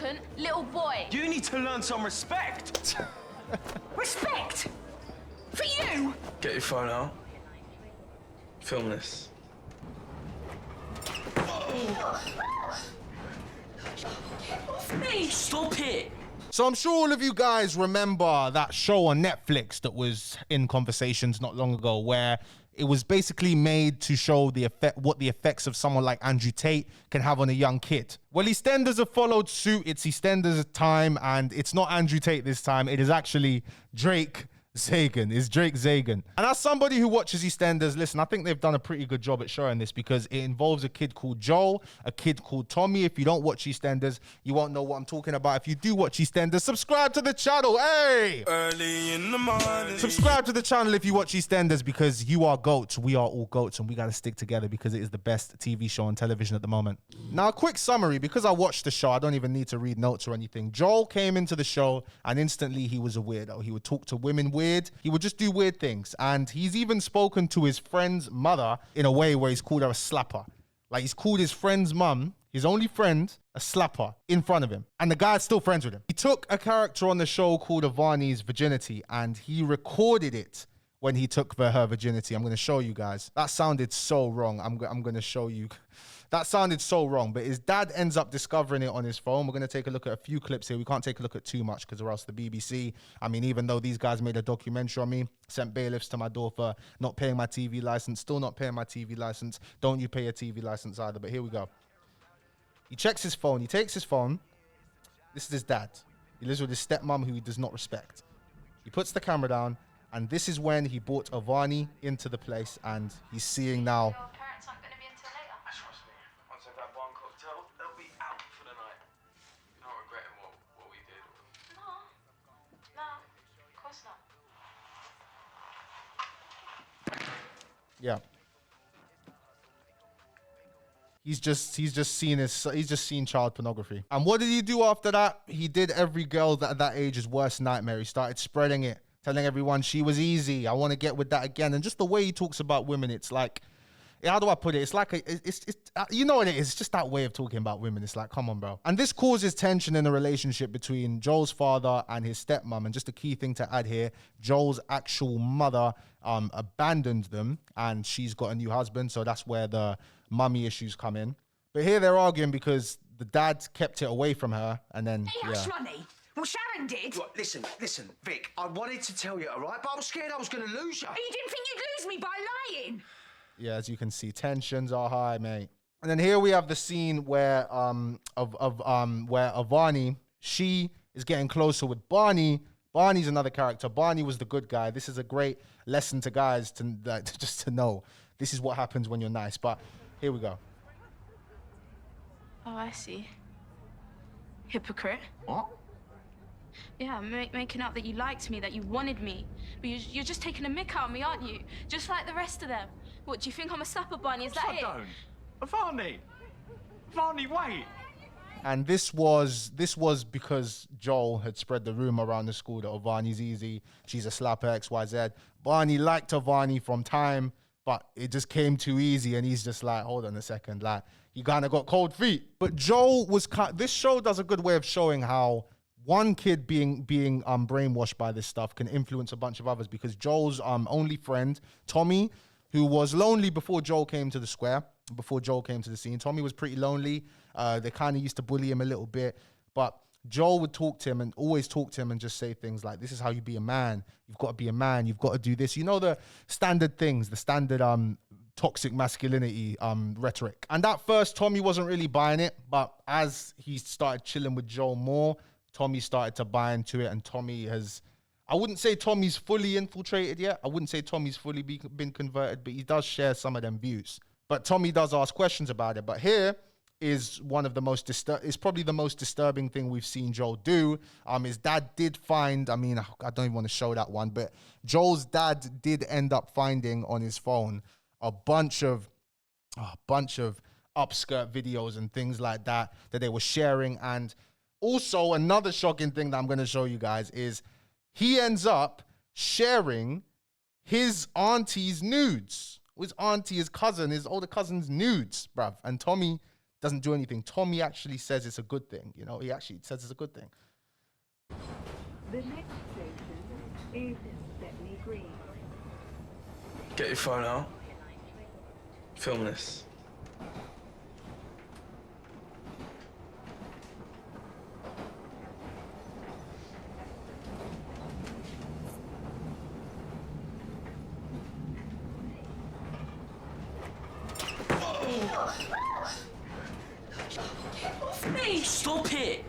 vacant little boy. You need to learn some respect. Respect? For you? Get your phone out. Film this. Off me! Stop it! So I'm sure all of you guys remember that show on Netflix that was in conversations not long ago, where it was basically made to show what the effects of someone like Andrew Tate can have on a young kid. Well, Eastenders have followed suit. It's Eastenders' time, and it's not Andrew Tate this time. It is actually Drake Zagan. It's Drake Zagan. And as somebody who watches EastEnders, listen, I think they've done a pretty good job at showing this, because it involves a kid called Joel, a kid called Tommy. If you don't watch EastEnders, you won't know what I'm talking about. If you do watch EastEnders, subscribe to the channel. Hey! Early in the morning. Subscribe to the channel if you watch EastEnders, because you are goats. We are all goats, and we got to stick together because it is the best TV show on television at the moment. Now, a quick summary, because I watched the show, I don't even need to read notes or anything. Joel came into the show, and instantly he was a weirdo. He would talk to women weird. He would just do weird things. And he's even spoken to his friend's mother in a way where he's called her a slapper. Like, he's called his friend's mum, his only friend, a slapper in front of him. And the guy's still friends with him. He took a character on the show called Avani's virginity, and he recorded it when he took her virginity. I'm going to show you guys. That sounded so wrong. I'm going to show you. That sounded so wrong, but his dad ends up discovering it on his phone. We're going to take a look at a few clips here. We can't take a look at too much because or else the BBC, I mean, even though these guys made a documentary on me, sent bailiffs to my door for not paying my TV license, still not paying my TV license. Don't you pay a TV license either, but here we go. He checks his phone. He takes his phone. This is his dad. He lives with his stepmom, who he does not respect. He puts the camera down, and this is when he brought Avani into the place, and he's seeing now. Your parents aren't going to be until later. Trust me, once I've had one cocktail, they'll be out for the night. You're not regretting what we did. No, of course not. Yeah. He's just seen child pornography. And what did he do after that? He did every girl at that age's worst nightmare. He started spreading it, telling everyone she was easy. I want to get with that again. And just the way he talks about women, it's like, how do I put it? It's like, it's you know what it is. It's just that way of talking about women. It's like, come on, bro. And this causes tension in the relationship between Joel's father and his stepmom. And just a key thing to add here, Joel's actual mother abandoned them, and she's got a new husband. So that's where the mummy issues come in. But here they're arguing because the dad kept it away from her, and then, Hey, hush, money. Well, Sharon did. Look, listen, Vic, I wanted to tell you, all right? But I was scared I was going to lose you. Oh, you didn't think you'd lose me by lying? yeah, as you can see, tensions are high, mate. And then here we have the scene where where Avani, she is getting closer with Barney. Barney's another character. Barney was the good guy. This is a great lesson to guys to just to know this is what happens when you're nice. But here we go. Oh, I see. Hypocrite. What? Yeah, making out that you liked me, that you wanted me. But you're just taking a mick out of me, aren't you? Just like the rest of them. What, do you think I'm a slapper bunny? Is that I it? don't. Avani, wait. And this was because Joel had spread the rumor around the school that Avani's easy, she's a slapper, XYZ. Barney liked Avani from time, but it just came too easy, and he's just like, hold on a second, like, he kind of got cold feet. But Joel was, this show does a good way of showing how one kid being brainwashed by this stuff can influence a bunch of others, because Joel's only friend, Tommy, who was lonely before Joel came to the square, before Joel came to the scene. Tommy was pretty lonely. They kind of used to bully him a little bit, but Joel would talk to him and always talk to him and just say things like, this is how you be a man. You've got to be a man. You've got to do this. You know, the standard things, the standard toxic masculinity rhetoric. And at first, Tommy wasn't really buying it, but as he started chilling with Joel more, Tommy started to buy into it, and Tommy has, I wouldn't say Tommy's fully infiltrated yet. I wouldn't say Tommy's fully been converted, but he does share some of them views. But Tommy does ask questions about it. But here is one of the most it's probably the most disturbing thing we've seen Joel do. His dad did find, I mean, I don't even want to show that one, but Joel's dad did end up finding on his phone a bunch of upskirt videos and things like that they were sharing. And also another shocking thing that I'm going to show you guys is he ends up sharing his auntie's nudes. His auntie, his cousin, his older cousin's nudes, bruv. And Tommy doesn't do anything. Tommy actually says it's a good thing. You know, he actually says it's a good thing. The next station is Stepney Green. Get your phone out. Film this. Me! Stop it!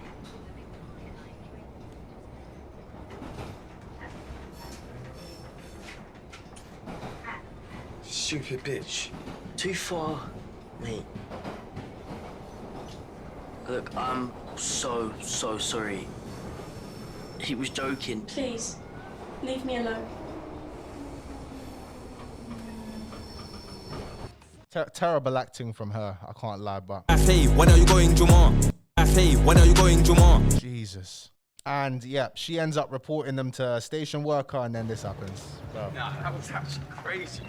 Stupid bitch. Too far, mate. Look, I'm so sorry. He was joking. Please, leave me alone. Terrible acting from her, I can't lie, but I say, when are you going, Juma? I say, when are you going, Juma? Jesus. And yeah, she ends up reporting them to a station worker, and then this happens. So. Nah, that was actually crazy.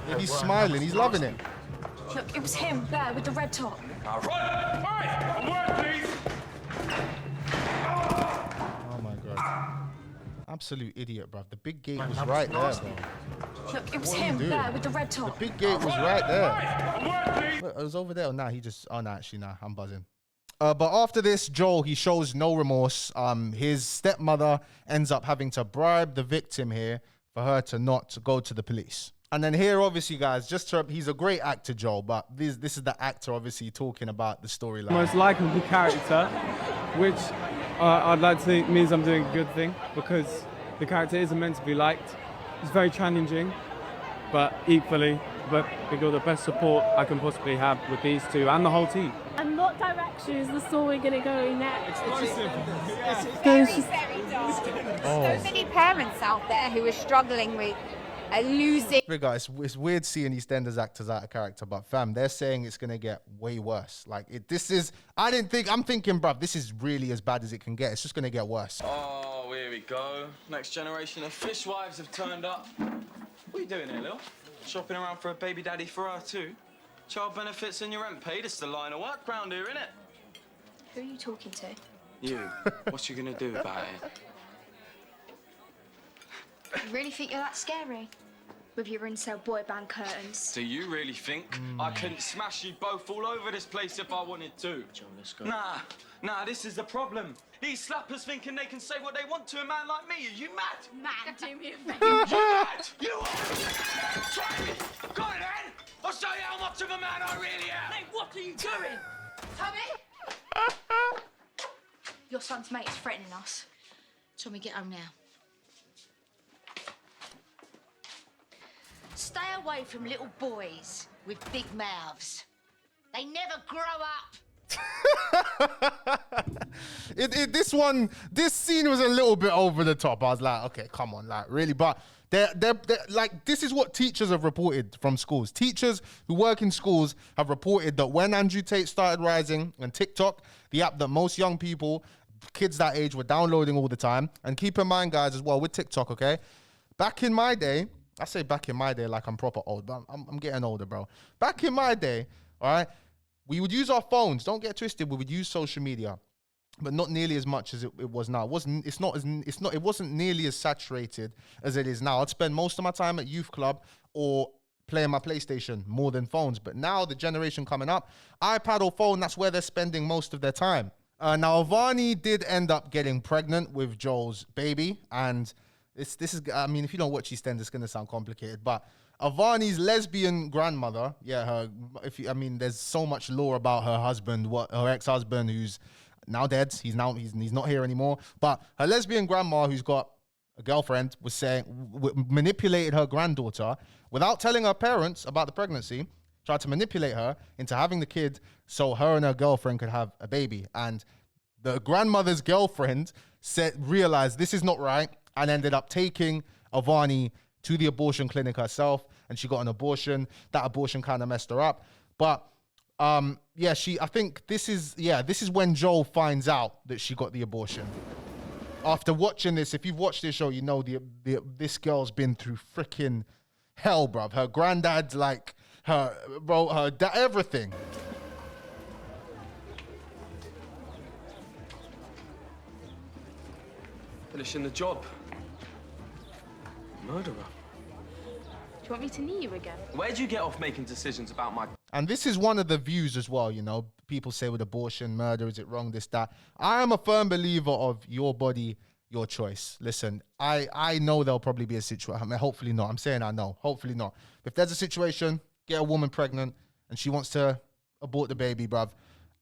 Yeah, he's smiling, he's loving it. Look, it was him there with the red top. Now run! Hey, work, please! Oh my God. Absolute idiot, bruv. The big gate was right there, bro. Look, it was What are you him doing? there with the red top. The big gate was right there. Hey, work, please! Wait, it was over there. Oh, nah, he just. Oh, nah, actually, nah, I'm buzzing. But after this, Joel, he shows no remorse. His stepmother ends up having to bribe the victim here for her to not go to the police. And then here, obviously, guys, he's a great actor, Joel, but this is the actor, obviously, talking about the storyline. Most likable character, which I'd like to think means I'm doing a good thing, because the character isn't meant to be liked. It's very challenging, but equally, but we got the best support I can possibly have with these two and the whole team. And what direction is the story going to go next? Very, very dark. So many parents out there who are struggling with losing. It's weird seeing EastEnders actors out of character, but fam, they're saying it's gonna get way worse. Like I'm thinking, bruv, this is really as bad as it can get. It's just gonna get worse. Oh, here we go. Next generation of fishwives have turned up. What are you doing here, Lil? Shopping around for a baby daddy for her too? Child benefits and your rent paid. It's the line of work round here, innit? Who are you talking to? You. What you gonna do about it? You really think you're that scary? With your incel boy band curtains. Do you really think I couldn't smash you both all over this place if I wanted to? Joe, let's go. Nah, this is the problem. These slappers thinking they can say what they want to a man like me. Are you mad? Man, do me a favor. You mad? You are? Try me. Go on then. I'll show you how much of a man I really am. Hey, what are you doing? Tommy? Your son's mate is threatening us. Tommy, get home now. Stay away from little boys with big mouths. They never grow up. This scene was a little bit over the top. I was like, okay, come on, like really, but they're like, this is what teachers have reported from schools. Teachers who work in schools have reported that when Andrew Tate started rising and TikTok, the app that most young people, kids that age, were downloading all the time. And keep in mind, guys, as well with TikTok, okay, back in my day. I say back in my day like I'm proper old, but I'm getting older, bro. Back in my day, all right, we would use our phones. Don't get twisted. We would use social media, but not nearly as much as it was now. It wasn't nearly as saturated as it is now. I'd spend most of my time at youth club or playing my PlayStation more than phones. But now the generation coming up, iPad or phone, that's where they're spending most of their time. Now, Avani did end up getting pregnant with Joel's baby, and this is, I mean, if you don't watch EastEnders, it's going to sound complicated, but Avani's lesbian grandmother, there's so much lore about her husband, her ex-husband, who's now dead. He's not here anymore. But her lesbian grandma, who's got a girlfriend, was saying, manipulated her granddaughter without telling her parents about the pregnancy, tried to manipulate her into having the kid so her and her girlfriend could have a baby. And the grandmother's girlfriend realized this is not right, and ended up taking Avani to the abortion clinic herself, and she got an abortion. That abortion kind of messed her up. But I think this is when Joel finds out that she got the abortion. After watching this, if you've watched this show, you know this girl's been through freaking hell, bruv. Her granddad, like her dad, everything. Finishing the job. Murderer. Do you want me to knee you again? Where'd you get off making decisions about my... And this is one of the views as well, you know. People say with abortion, murder, is it wrong, this, that. I am a firm believer of your body, your choice. Listen, I know there'll probably be a situation. I mean, hopefully not. I'm saying I know. Hopefully not. If there's a situation, get a woman pregnant and she wants to abort the baby, bruv,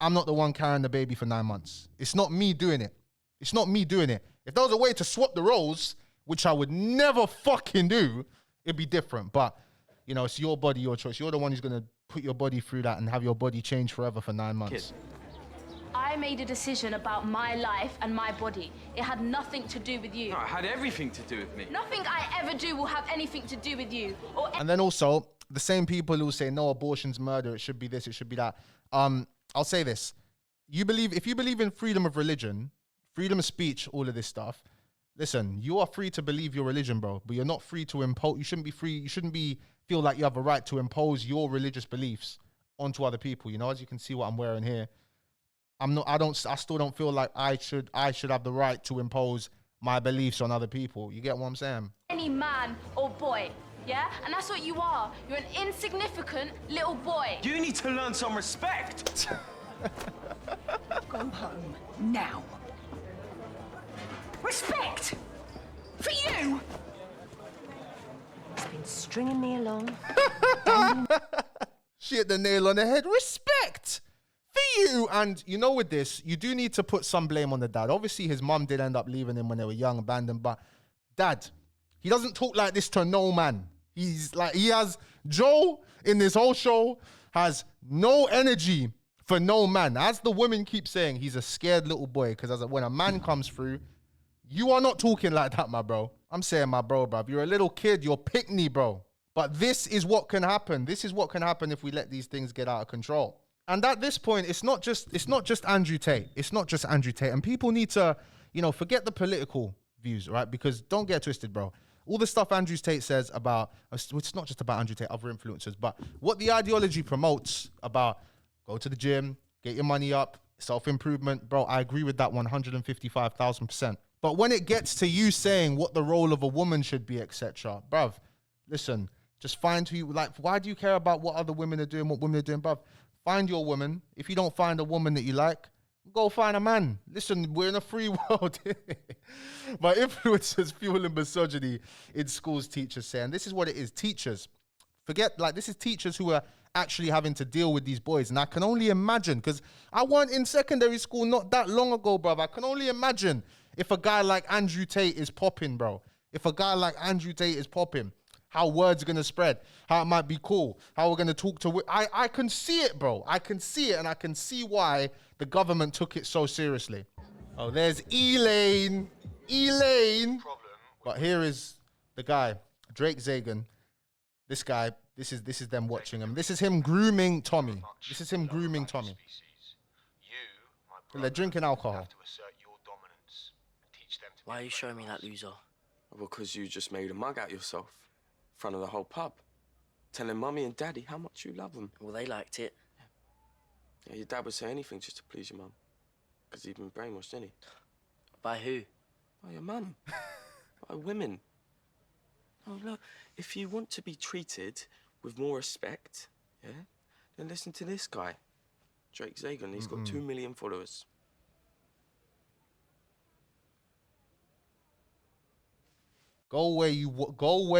I'm not the one carrying the baby for 9 months. It's not me doing it. It's not me doing it. If there was a way to swap the roles, which I would never fucking do, it'd be different. But, you know, it's your body, your choice. You're the one who's going to put your body through that and have your body change forever for 9 months. Kid. I made a decision about my life and my body. It had nothing to do with you. No, it had everything to do with me. Nothing I ever do will have anything to do with you. And then also, the same people who say, no, abortion's murder, it should be this, it should be that. I'll say this. If you believe in freedom of religion, freedom of speech, all of this stuff, listen, you are free to believe your religion, bro, but you're not free to impose. You shouldn't be free. You shouldn't feel like you have a right to impose your religious beliefs onto other people. You know, as you can see what I'm wearing here, I still don't feel like I should have the right to impose my beliefs on other people. You get what I'm saying? Any man or boy, yeah? And that's what you are. You're an insignificant little boy. You need to learn some respect. Go home now. Respect for you. He's been stringing me along. She hit the nail on the head. Respect for you. And you know, with this, you do need to put some blame on the dad. Obviously, his mum did end up leaving him when they were young, abandoned. But dad, he doesn't talk like this to no man. Joe in this whole show has no energy for no man. As the women keep saying, he's a scared little boy. Because when a man comes through, you are not talking like that, my bro. I'm saying, my bro, bruv. You're a little kid. You're pick-me, bro. But this is what can happen. This is what can happen if we let these things get out of control. And at this point, it's not just Andrew Tate. It's not just Andrew Tate. And people need to, you know, forget the political views, right? Because don't get twisted, bro. All the stuff Andrew Tate says about, it's not just about Andrew Tate, other influencers, but what the ideology promotes about go to the gym, get your money up, self-improvement, bro, I agree with that 155,000%. But when it gets to you saying what the role of a woman should be, etc., bruv, listen, just find who you like. Why do you care about what other women are doing, what women are doing, bruv? Find your woman. If you don't find a woman that you like, go find a man. Listen, we're in a free world. But influencers fueling misogyny in schools, teachers say, and this is what it is, teachers. This is teachers who are actually having to deal with these boys. And I can only imagine, because I weren't in secondary school not that long ago, bruv. I can only imagine if a guy like Andrew Tate is popping, bro. If a guy like Andrew Tate is popping, how words are going to spread, how it might be cool, how we're going to talk to... I can see it, bro. I can see it, and I can see why the government took it so seriously. Oh, there's Elaine. But here is the guy, Drake Zagan. This guy, this is them watching him. This is him grooming Tommy. They're drinking alcohol. Why are you showing me that loser? Because you just made a mug out yourself in front of the whole pub, telling mummy and daddy how much you love them. Well, they liked it. Yeah, your dad would say anything just to please your mum, because he'd been brainwashed, didn't he? By who? By your mum. By women. Oh, look, if you want to be treated with more respect, yeah, then listen to this guy, Drake Zagan. He's got 2 million followers. Go where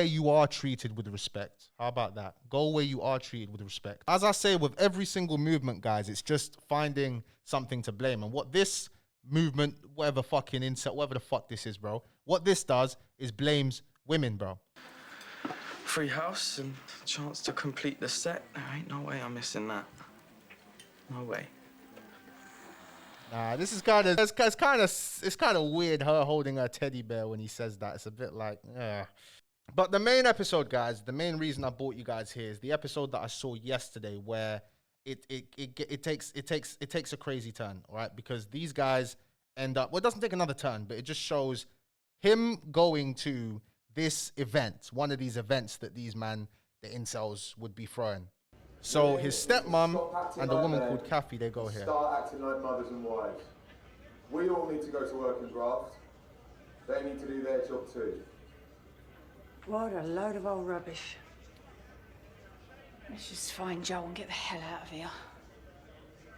you are treated with respect. How about that? Go where you are treated with respect. As I say with every single movement, guys, it's just finding something to blame. And what this movement, whatever fucking incel, whatever the fuck this is, bro, what this does is blames women, bro. Free house and chance to complete the set. There ain't no way I'm missing that. No way. Nah, this is it's kind of weird, her holding her teddy bear when he says that. It's a bit like, yeah. But the main episode, guys, the main reason I brought you guys here is the episode that I saw yesterday, where it takes a crazy turn, all right? Because these guys end up, well, it doesn't take another turn, but it just shows him going to this event, one of these events that these the incels would be throwing. So his stepmom and a woman called Kathy, they go here. Start acting like mothers and wives. We all need to go to work and graft. They need to do their job too. What a load of old rubbish. Let's just find Joel and get the hell out of here.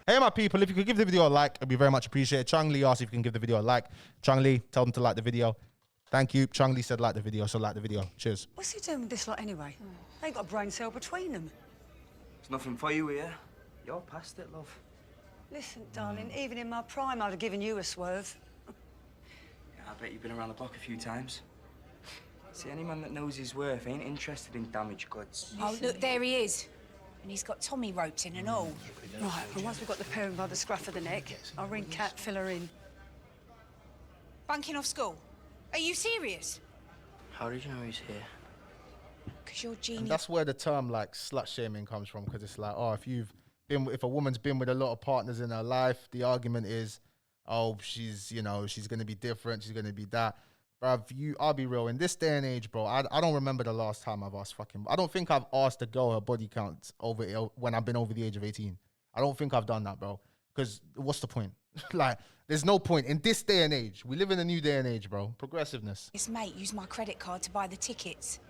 Hey, my people, if you could give the video a like, it'd be very much appreciated. Chung Lee asked if you can give the video a like. Chung Lee, tell them to like the video. Thank you. Chung Lee said like the video, so like the video. Cheers. What's he doing with this lot anyway? They ain't got a brain cell between them. There's nothing for you here. You're past it, love. Listen, darling, even in my prime, I'd have given you a swerve. Yeah, I bet you've been around the block a few times. See, any man that knows his worth ain't interested in damaged goods. Oh, look, there he is. And he's got Tommy roped in and all. Right, well, once we've got the parent by the scruff of the neck, I'll ring Kat, fill her in. Bunking off school? Are you serious? How did you know he's here? Because you're genius. And that's where the term like slut shaming comes from, because it's like, oh, if a woman's been with a lot of partners in her life, the argument is, oh, she's going to be different, she's going to be that. Bruv, I'll be real, in this day and age, bro, I don't remember the last time I've asked I don't think I've asked a girl her body count when I've been over the age of 18. I don't think I've done that, bro. Because what's the point? Like, there's no point. In this day and age, we live in a new day and age, bro. Progressiveness. Yes, mate, use my credit card to buy the tickets.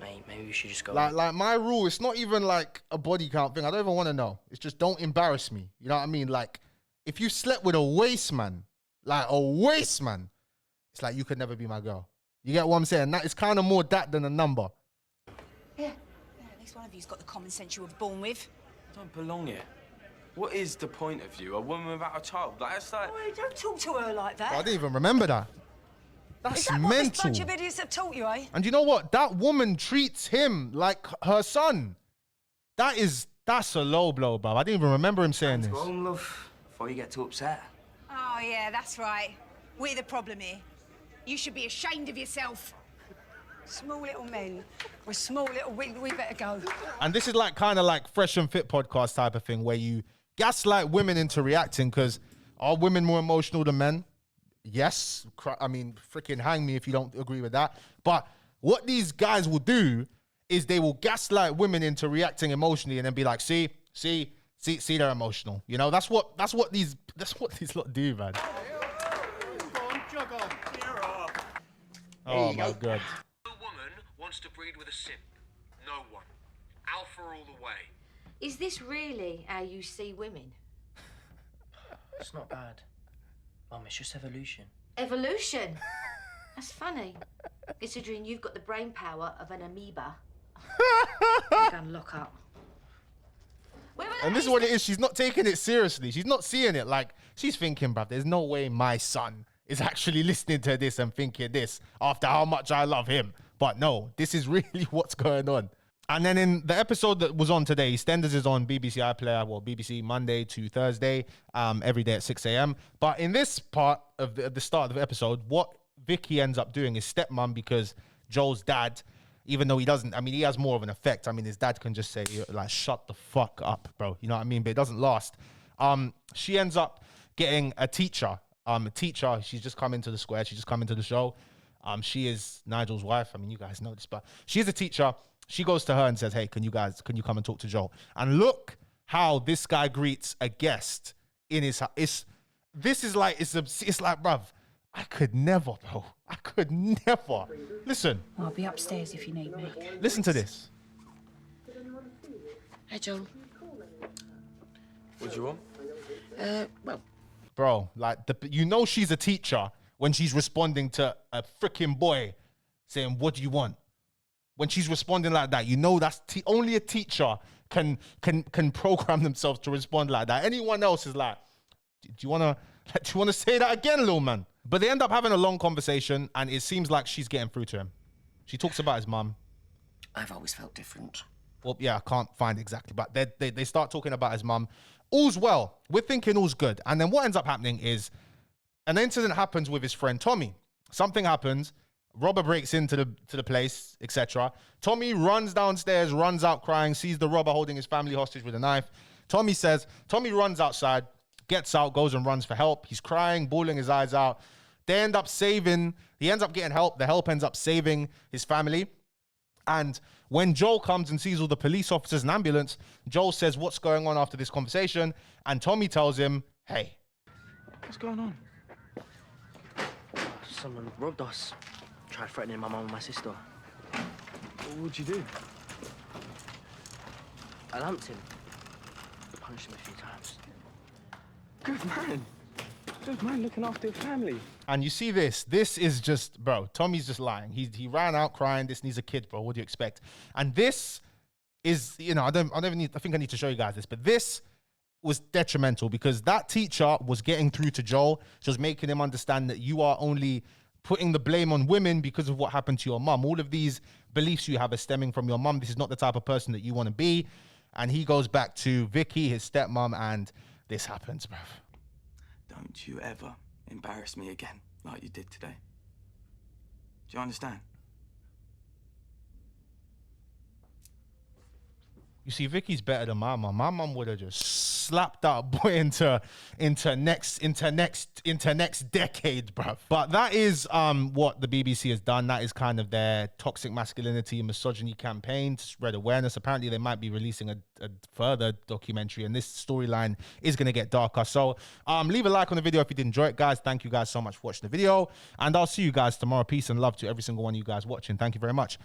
Mate, maybe we should just go. Like my rule, it's not even like a body count thing. I don't even want to know. It's just don't embarrass me. You know what I mean? Like, if you slept with a waste man, it's like you could never be my girl. You get what I'm saying? That is kind of more that than a number. Yeah, at least one of you's got the common sense you were born with. I don't belong here. What is the point of you? A woman without a child? That's like... Oh, don't talk to her like that. I didn't even remember that. That's is that mental. What this bunch of idiots have taught you, eh? And you know what? That woman treats him like her son. That's a low blow, bro. I didn't even remember him saying this. Go home, love, before you get too upset. Oh, yeah, that's right. We're the problem here. You should be ashamed of yourself. Small little men. We're small little... We better go. And this is like kind of like Fresh and Fit podcast type of thing where you gaslight women into reacting, because are women more emotional than men? Yes. I mean, freaking hang me if you don't agree with that. But what these guys will do is they will gaslight women into reacting emotionally and then be like, see, they're emotional. You know, that's what these lot do, man. Oh my God. No woman wants to breed with a simp. No one. Alpha all the way. Is this really how you see women? It's not bad. Mum, it's just evolution. Evolution? That's funny. Considering you've got the brain power of an amoeba. I'm gonna lock up. And this is what it is. She's not taking it seriously. She's not seeing it. Like, she's thinking, bruv, there's no way my son is actually listening to this and thinking this after how much I love him. But no, this is really what's going on. And then in the episode that was on today, Eastenders is on BBC iPlayer, well, BBC Monday to Thursday, every day at 6 a.m. But in this part of the start of the episode, what Vicky ends up doing is stepmom, because Joel's dad, even though he doesn't, I mean, he has more of an effect. I mean, his dad can just say, like, shut the fuck up, bro. You know what I mean? But it doesn't last. She ends up getting a teacher. She's just come into the square. She's just come into the show. She is Nigel's wife. I mean, you guys know this, but she's a teacher. She goes to her and says, hey, can you come and talk to Joel? And look how this guy greets a guest in his house. It's like, bruv, I could never, bro. I could never. Listen. I'll be upstairs if you need me. Listen to this. Hey, Joel. What do you want? Well. Bro, like, she's a teacher when she's responding to a freaking boy saying, what do you want? When she's responding like that, that's only a teacher can program themselves to respond like that. Anyone else is like, do you want to say that again, little man? But they end up having a long conversation, and it seems like she's getting through to him. She talks about his mum. I've always felt different. Well, yeah, I can't find exactly, but they start talking about his mum. All's well. We're thinking all's good. And then what ends up happening is an incident happens with his friend Tommy. Something happens. Robber breaks into the place, etc. Tommy runs downstairs, runs out crying, sees the robber holding his family hostage with a knife. Tommy runs outside, gets out, goes and runs for help. He's crying, bawling his eyes out. He ends up getting help. The help ends up saving his family. And when Joel comes and sees all the police officers and ambulance, Joel says, what's going on after this conversation? And Tommy tells him, hey. What's going on? Someone robbed us. Tried threatening my mum and my sister. What'd you do? I lumped him. Punched him a few times. Good man. Good man looking after your family. And you see this is just, bro, Tommy's just lying. He ran out crying. This needs a kid, bro. What do you expect? And this is, you know, I think I need to show you guys this, but this was detrimental because that teacher was getting through to Joel. She was making him understand that you are only putting the blame on women because of what happened to your mum. All of these beliefs you have are stemming from your mum. This is not the type of person that you want to be. And he goes back to Vicky, his stepmom, and this happens, bruv. Don't you ever embarrass me again like you did today. Do you understand? You see, Vicky's better than my mum. My mum would have just slapped that boy into next decade, bruv. But that is what the BBC has done. That is kind of their toxic masculinity and misogyny campaign to spread awareness. Apparently, they might be releasing a further documentary, and this storyline is going to get darker. So leave a like on the video if you did enjoy it, guys. Thank you guys so much for watching the video, and I'll see you guys tomorrow. Peace and love to every single one of you guys watching. Thank you very much.